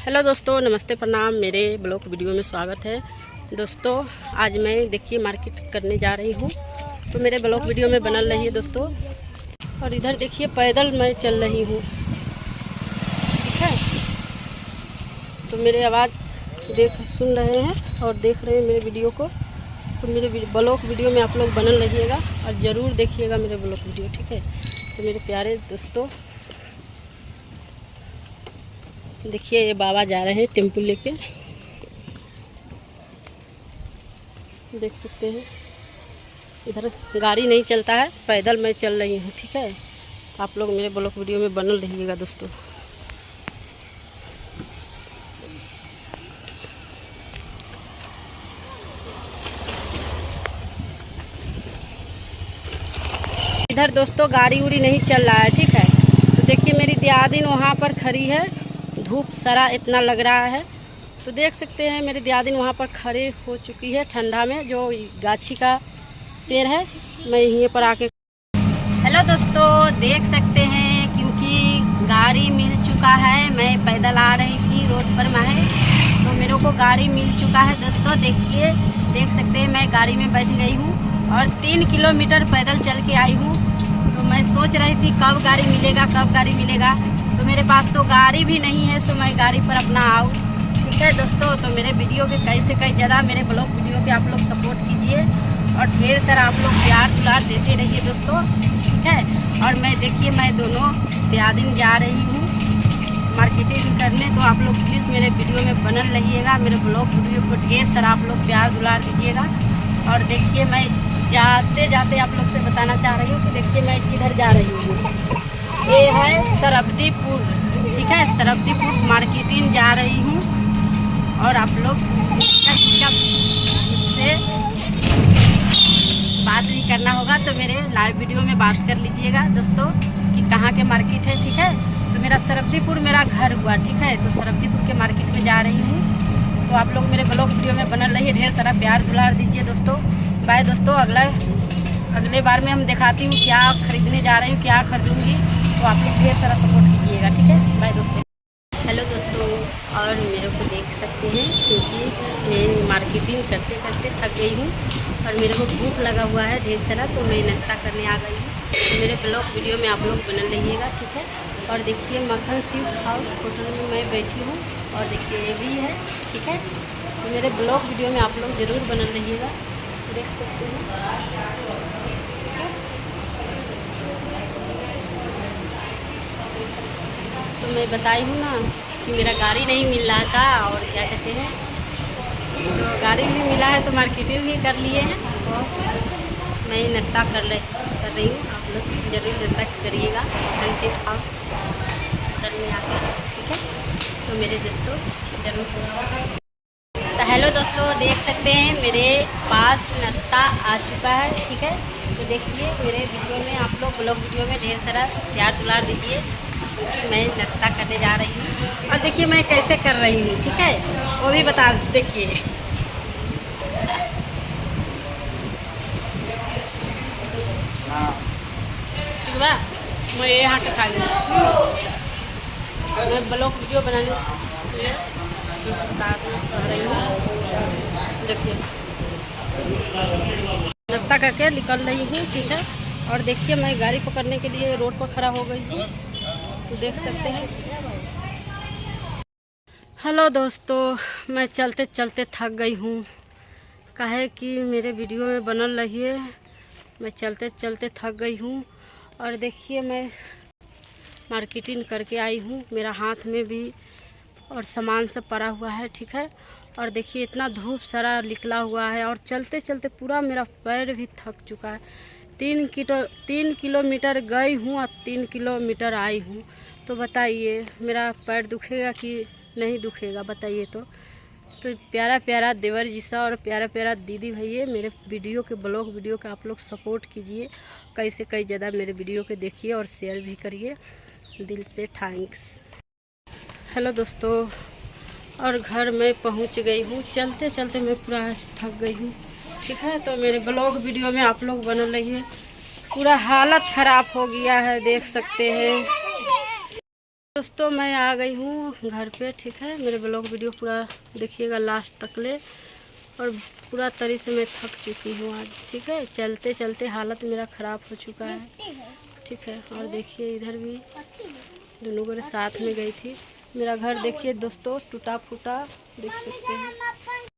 Hello दोस्तों, नमस्ते, प्रणाम। मेरे ब्लॉग वीडियो में स्वागत है। दोस्तों आज मैं देखिए मार्केट करने जा रही हूँ, तो मेरे ब्लॉग वीडियो में बनल रही है दोस्तों। और इधर देखिए पैदल मैं चल रही हूँ, ठीक है। तो मेरे आवाज़ सुन रहे हैं और देख रहे हैं मेरे वीडियो को, तो मेरे ब्लॉग वीडियो में आप लोग बनल रहिएगा और ज़रूर देखिएगा मेरे ब्लॉग वीडियो, ठीक है। तो मेरे प्यारे दोस्तों देखिए, ये बाबा जा रहे हैं टेम्पो लेके, देख सकते हैं। इधर गाड़ी नहीं चलता है, पैदल मैं चल रही हूँ, ठीक है। आप लोग मेरे ब्लॉग वीडियो में बनल रहिएगा दोस्तों। इधर दोस्तों गाड़ी उड़ी नहीं चल रहा है, ठीक है। तो देखिए मेरी दियादिन वहाँ पर खड़ी है, धूप सारा इतना लग रहा है, तो देख सकते हैं मेरी दियादिन वहाँ पर खड़े हो चुकी है ठंडा में। जो गाछी का पेड़ है, मैं यहीं पर आके हेलो दोस्तों देख सकते हैं, क्योंकि गाड़ी मिल चुका है। मैं पैदल आ रही थी रोड पर मैं, तो मेरे को गाड़ी मिल चुका है दोस्तों। देखिए, देख सकते हैं मैं गाड़ी में बैठ गई हूँ और 3 किलोमीटर पैदल चल के आई हूँ। तो मैं सोच रही थी कब गाड़ी मिलेगा, कब गाड़ी मिलेगा। तो मेरे पास तो गाड़ी भी नहीं है, सो मैं गाड़ी पर अपना आऊँ, ठीक है दोस्तों। तो मेरे वीडियो के कई से कई ज़्यादा मेरे ब्लॉग वीडियो के आप लोग सपोर्ट कीजिए और ढेर सारा आप लोग प्यार दुलार देते रहिए दोस्तों, ठीक है। और मैं देखिए मैं दोनों दियादिन जा रही हूँ मार्केटिंग करने, तो आप लोग प्लीज़ मेरे वीडियो में बनल रहिएगा। मेरे ब्लॉग वीडियो को ढेर सारा आप लोग प्यार दुलार दीजिएगा। और देखिए मैं जाते जाते आप लोग से बताना चाह रही हूँ कि देखिए मैं किधर जा रही हूँ। ये है सरब्दीपुर, ठीक है। सरब्दीपुर मार्केटिंग जा रही हूँ और आप लोग इससे बात भी करना होगा, तो मेरे लाइव वीडियो में बात कर लीजिएगा दोस्तों कि कहाँ के मार्केट है, ठीक है। तो मेरा सरब्दीपुर मेरा घर हुआ, ठीक है। तो सरब्दीपुर के मार्केट में जा रही हूँ, तो आप लोग मेरे ब्लॉग वीडियो में बनल रहिए, ढेर सारा प्यार दुलार दीजिए दोस्तों। बाय दोस्तों, अगले बार में हम दिखाती हूँ क्या खरीदने जा रही हूँ, क्या खरीदूँगी, तो आप लोग ढेर सारा सपोर्ट कीजिएगा, ठीक है। बाय दोस्तों। हेलो दोस्तों, और मेरे को देख सकते हैं क्योंकि मैं मार्केटिंग करते करते थक गई हूँ और मेरे को भूख लगा हुआ है ढेर सारा, तो मैं नाश्ता करने आ गई हूँ। तो मेरे ब्लॉग वीडियो में आप लोग बनल रहिएगा, ठीक है। और देखिए मक्खन स्वीट हाउस होटल में मैं बैठी हूँ और देखिए ये भी है, ठीक है। तो मेरे ब्लॉग वीडियो में आप लोग ज़रूर बनल रहिएगा, देख सकते हैं। तो मैं बताई हूँ ना कि मेरा गाड़ी नहीं मिल रहा था, और क्या कहते हैं, तो गाड़ी भी मिला है तो मार्केटिंग भी कर लिए हैं और मैं नाश्ता कर रही हूँ। आप लोग ज़रूर नाश्ता करिएगा स्वीट हाउस होटल में आकर, ठीक है। तो मेरे दोस्तों ज़रूर। तो हेलो दोस्तों, देख सकते हैं मेरे पास नाश्ता आ चुका है, ठीक है। तो देखिए मेरे वीडियो में आप लोग ब्लॉग वीडियो में ढेर सारा प्यार दुलार दीजिए। मैं नाश्ता करने जा रही हूँ और देखिए मैं कैसे कर रही हूँ, ठीक है, वो भी बता देखिए। ठीक बा, मैं यहाँ के खा मैं ब्लॉग वीडियो बनाने बता रही हूँ। देखिए नाश्ता करके निकल रही हूँ, ठीक है। और देखिए मैं गाड़ी पकड़ने के लिए रोड पर खड़ा हो गई हूँ, तो देख सकते हैं। हेलो दोस्तों, मैं चलते चलते थक गई हूँ, काहे कि मेरे वीडियो में बनल रहिए। मैं चलते चलते थक गई हूँ और देखिए मैं मार्केटिंग करके आई हूँ, मेरा हाथ में भी और सामान सब पड़ा हुआ है, ठीक है। और देखिए इतना धूप सारा निकला हुआ है और चलते चलते पूरा मेरा पैर भी थक चुका है। 3 किलोमीटर गई हूँ और 3 किलोमीटर आई हूँ, तो बताइए मेरा पैर दुखेगा कि नहीं दुखेगा, बताइए। तो प्यारा प्यारा देवर जी सा और प्यारा प्यारा दीदी भैया मेरे वीडियो के ब्लॉग वीडियो का आप लोग सपोर्ट कीजिए, कैसे कई ज़्यादा मेरे वीडियो के देखिए और शेयर भी करिए, दिल से थैंक्स। हेलो दोस्तों, और घर में पहुंच गई हूँ, चलते चलते मैं पूरा थक गई हूँ, ठीक है। तो मेरे ब्लॉग वीडियो में आप लोग बनल रहिए, पूरा हालत ख़राब हो गया है, देख सकते हैं। दोस्तों मैं आ गई हूँ घर पे, ठीक है। मेरे ब्लॉग वीडियो पूरा देखिएगा लास्ट तक ले। और पूरा तरी से मैं थक चुकी हूँ आज, ठीक है। चलते चलते हालत मेरा ख़राब हो चुका है, ठीक है। और देखिए इधर भी दोनों को साथ में गई थी। मेरा घर देखिए दोस्तों टूटा फूटा देख सकते हैं।